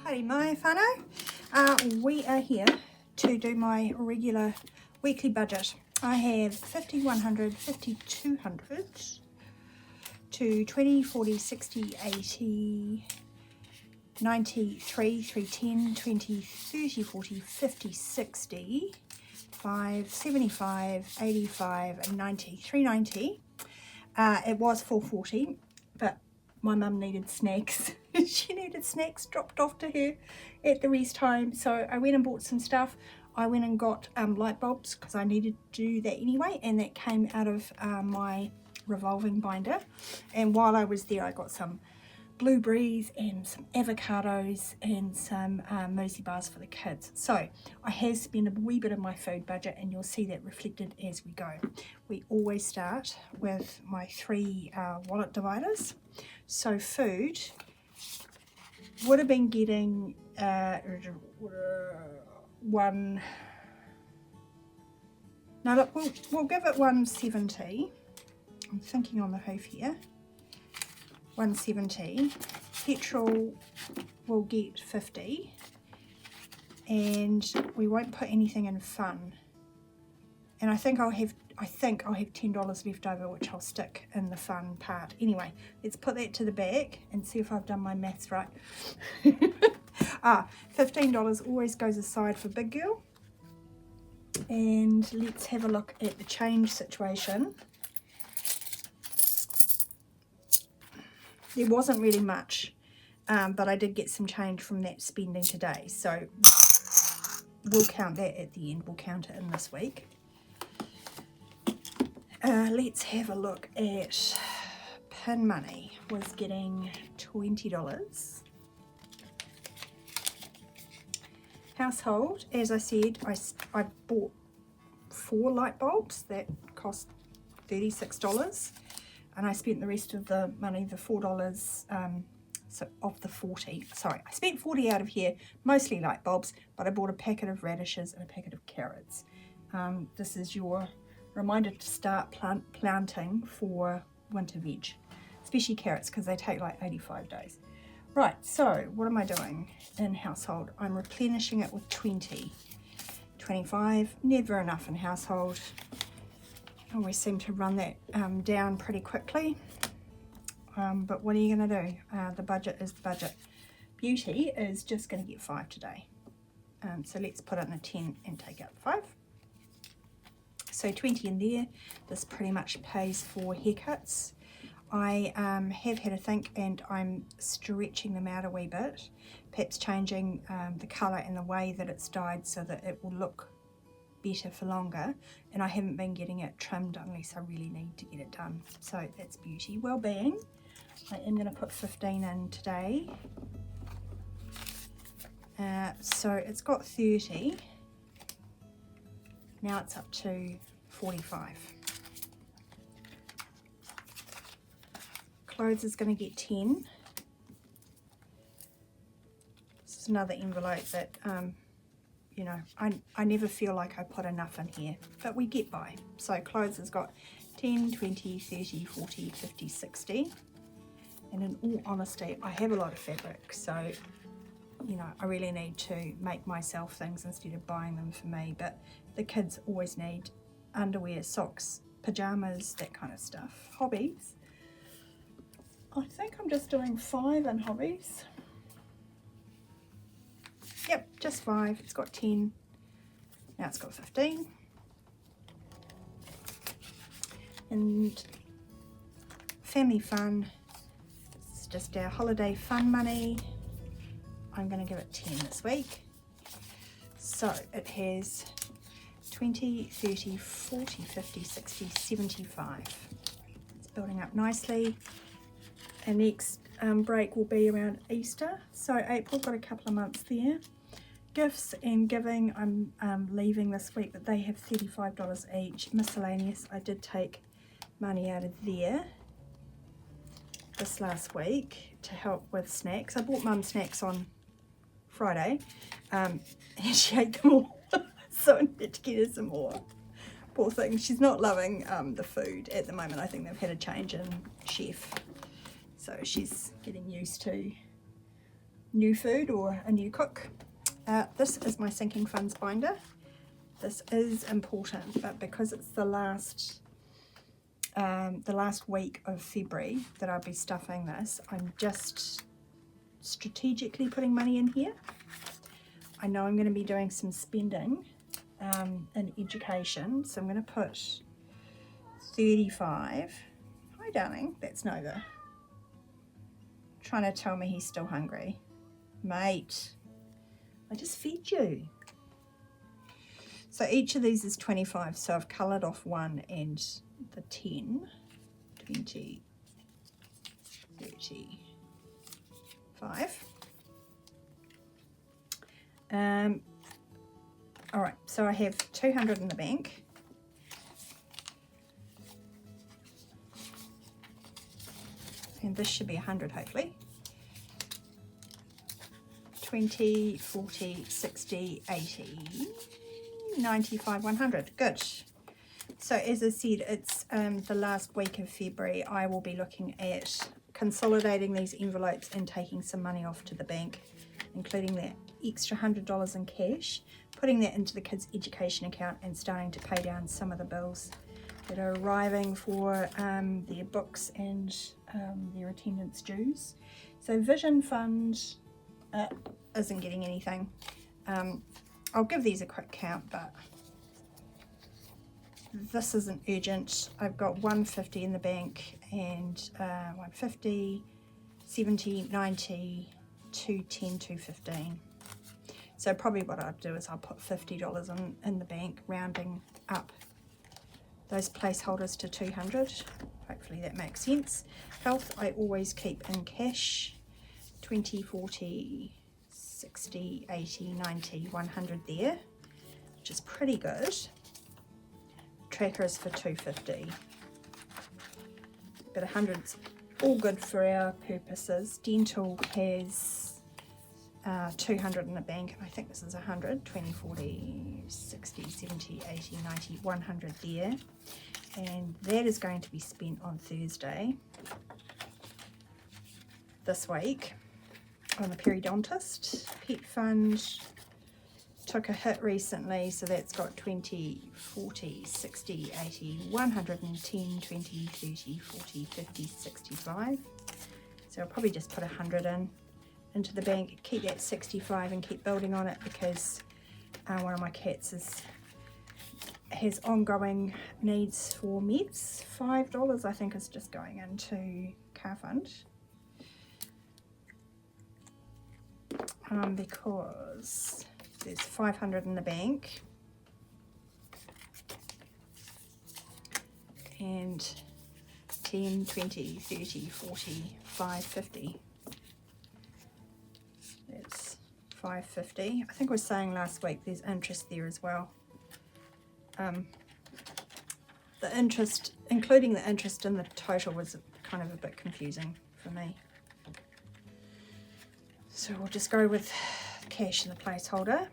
Haere mai whānau. We are here to do my regular weekly budget. I have 50, 100, 50, 200 to 20, 40, 60, 80, 93, 310, 20, 30, 40, 50, 60, 5, 75, 85, and 90, 390. It was 440, but my mum needed snacks. She needed snacks dropped off to her at the rest home, so I went and bought some stuff. I went and got light bulbs because I needed to do that anyway, and that came out of my revolving binder. And while I was there, I got some blueberries and some avocados and some Moosey bars for the kids. So I have spent a wee bit of my food budget, and you'll see that reflected as we go. We always start with my 3 wallet dividers. So food would have been getting one. Now look, we'll give it 170. I'm thinking on the hoof here. 170. Petrol will get 50, and we won't put anything in fun. And I think I'll have $10 left over, which I'll stick in the fun part. Anyway, let's put that to the back and see if I've done my maths right. $15 always goes aside for big girl. And let's have a look at the change situation. There wasn't really much, but I did get some change from that spending today. So we'll count that at the end. We'll count it in this week. Let's have a look at pin money. Was getting $20. Household, as I said, I bought 4 light bulbs that cost $36, and I spent the rest of the money, the $4, so of the 40. Sorry, I spent 40 out of here, mostly light bulbs, but I bought a packet of radishes and a packet of carrots. This is your reminder to start planting for winter veg, especially carrots, because they take like 85 days. Right, so what am I doing in household? I'm replenishing it with 20. 25, never enough in household. I always seem to run that down pretty quickly. But what are you going to do? The budget is the budget. Beauty is just going to get 5 today. So let's put it in a 10 and take out 5. So 20 in there. This pretty much pays for haircuts. I have had a think, and I'm stretching them out a wee bit, perhaps changing the colour and the way that it's dyed so that it will look better for longer, and I haven't been getting it trimmed unless I really need to get it done. So that's beauty. Well-being, I am going to put 15 in today. So it's got 30. Now it's up to 45. Clothes is going to get 10. This is another envelope that, you know, I never feel like I put enough in here, but we get by. So clothes has got 10, 20, 30, 40, 50, 60. And in all honesty, I have a lot of fabric, so, you know, I really need to make myself things instead of buying them for me. But the kids always need underwear, socks, pajamas, that kind of stuff. Hobbies. I think I'm just doing 5 in hobbies. Yep, just 5. It's got 10. Now it's got 15. And family fun. It's just our holiday fun money. I'm going to give it 10 this week. So it has 20, 30, 40, 50, 60, 75. It's building up nicely. Our next break will be around Easter, so April, got a couple of months there. Gifts and giving, I'm leaving this week, but they have $35 each. Miscellaneous, I did take money out of there this last week to help with snacks. I bought Mum snacks on Friday, and she ate them all, so I need to get her some more. Poor thing, she's not loving the food at the moment. I think they've had a change in chef. So she's getting used to new food or a new cook. This is my sinking funds binder. This is important, but because it's the last week of February that I'll be stuffing this, I'm just strategically putting money in here. I know I'm going to be doing some spending in education, so I'm going to put 35. Hi darling, that's Nova. Trying to tell me he's still hungry. Mate, I just fed you. So each of these is 25, so I've coloured off one and the 10, 20, 35. All right, so I have 200 in the bank. And this should be 100 hopefully. 20, 40, 60, 80, 95, 100. Good. So as I said, it's the last week of February. I will be looking at consolidating these envelopes and taking some money off to the bank, including that extra $100 in cash, putting that into the kids' education account and starting to pay down some of the bills that are arriving for their books and their attendance dues. So Vision Fund isn't getting anything. I'll give these a quick count, but this isn't urgent. I've got 150 in the bank and 150, 70, 90, 210, 215. So probably what I'll do is I'll put $50 in the bank, rounding up those placeholders to 200. Hopefully that makes sense. Health I always keep in cash. 20, 40, 60, 80, 90, 100 there, which is pretty good. Tracker is for 250. But 100's all good for our purposes. Dental has 200 in the bank, and I think this is 100, 20, 40, 60, 70, 80, 90, 100 there. And that is going to be spent on Thursday this week on the periodontist. Pet fund took a hit recently, so that's got 20, 40, 60, 80, 110, 20, 30, 40, 50, 65. So I'll probably just put 100 into the bank, keep that 65 and keep building on it, because one of my cats has ongoing needs for meds. $5 I think is just going into car fund. Because there's 500 in the bank and 10, 20, 30, 40, 550. That's 550. I think I was saying last week there's interest there as well. The interest, including the interest in the total, was kind of a bit confusing for me. So we'll just go with cash in the placeholder.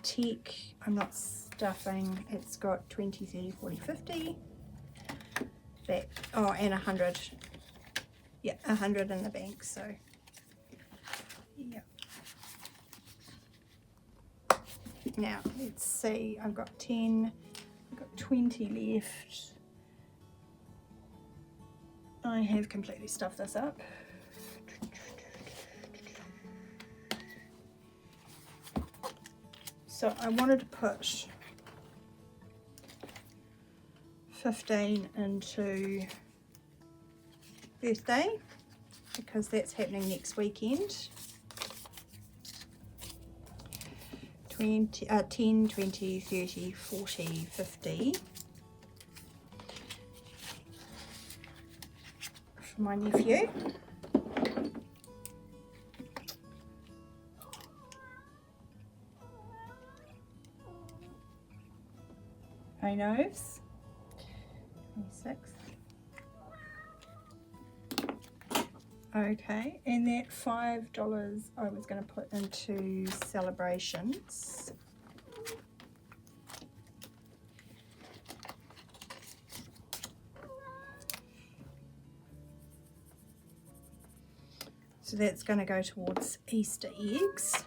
Tech, I'm not stuffing. It's got 20, 30, 40, 50. That, oh, and 100. Yeah, 100 in the bank, so yeah. Now, let's see, I've got 10, I've got 20 left. I have completely stuffed this up. So I wanted to put 15 into birthday, because that's happening next weekend. 10, 20, 30, 40, 50 for my nephew. Hey Noves, 26. Okay, and that $5 I was going to put into celebrations. So that's going to go towards Easter eggs.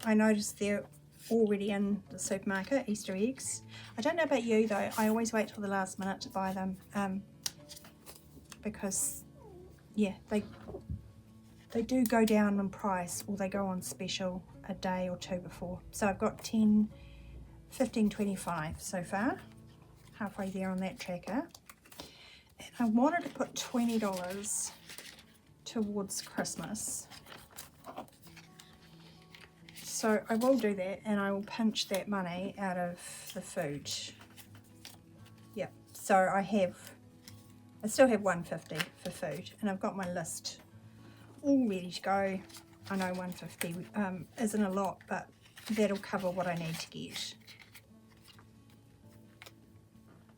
I noticed they're already in the supermarket, Easter eggs. I don't know about you though, I always wait till the last minute to buy them because yeah, they do go down in price, or they go on special a day or two before. So I've got 10, 15, 25 so far, halfway there on that tracker. And I wanted to put $20 towards Christmas. So I will do that, and I will pinch that money out of the food. Yep, so I still have $150 for food, and I've got my list all ready to go. I know $150 isn't a lot, but that'll cover what I need to get.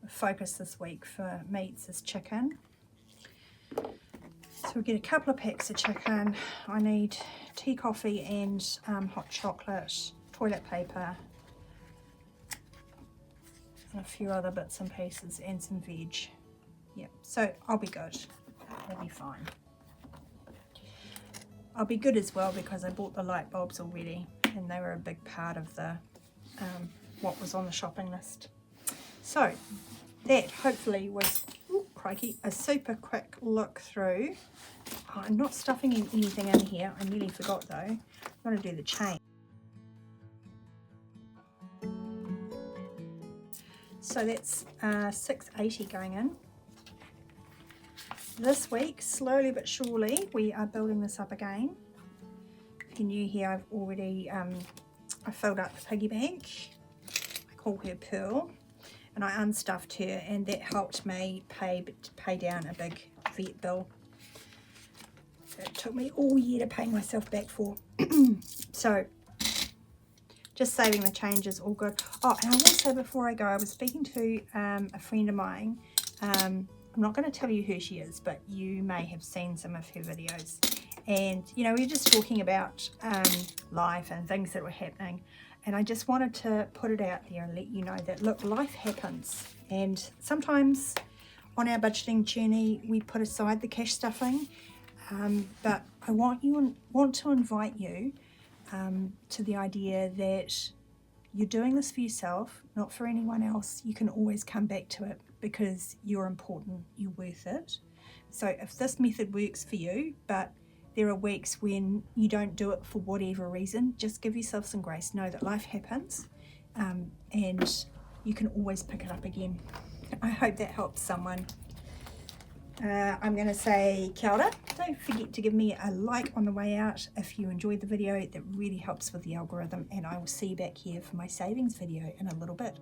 The focus this week for meats is chicken. So we'll get a couple of packs of chicken. I need tea, coffee and hot chocolate, toilet paper, and a few other bits and pieces, and some veg. Yep, so I'll be good. I'll be fine. I'll be good as well because I bought the light bulbs already, and they were a big part of the what was on the shopping list. So that hopefully was, ooh, crikey, a super quick look through. Oh, I'm not stuffing anything in here. I nearly forgot though. I'm going to do the chain. So that's $6.80 going in. This week, slowly but surely, we are building this up again. If you're new here, I've already I filled up the piggy bank. I call her Pearl, and I unstuffed her, and that helped me pay down a big vet bill. It took me all year to pay myself back for. So just saving the change is all good. Oh, and I will say before I go, I was speaking to a friend of mine. I'm not going to tell you who she is, but you may have seen some of her videos. And, you know, we were just talking about life and things that were happening. And I just wanted to put it out there and let you know that, look, life happens. And sometimes on our budgeting journey, we put aside the cash stuffing. But I want to invite you to the idea that you're doing this for yourself, not for anyone else. You can always come back to it because you're important, you're worth it. So if this method works for you, but there are weeks when you don't do it for whatever reason, just give yourself some grace. Know that life happens and you can always pick it up again. I hope that helps someone. I'm going to say kia ora. Don't forget to give me a like on the way out if you enjoyed the video. That really helps with the algorithm, and I will see you back here for my savings video in a little bit.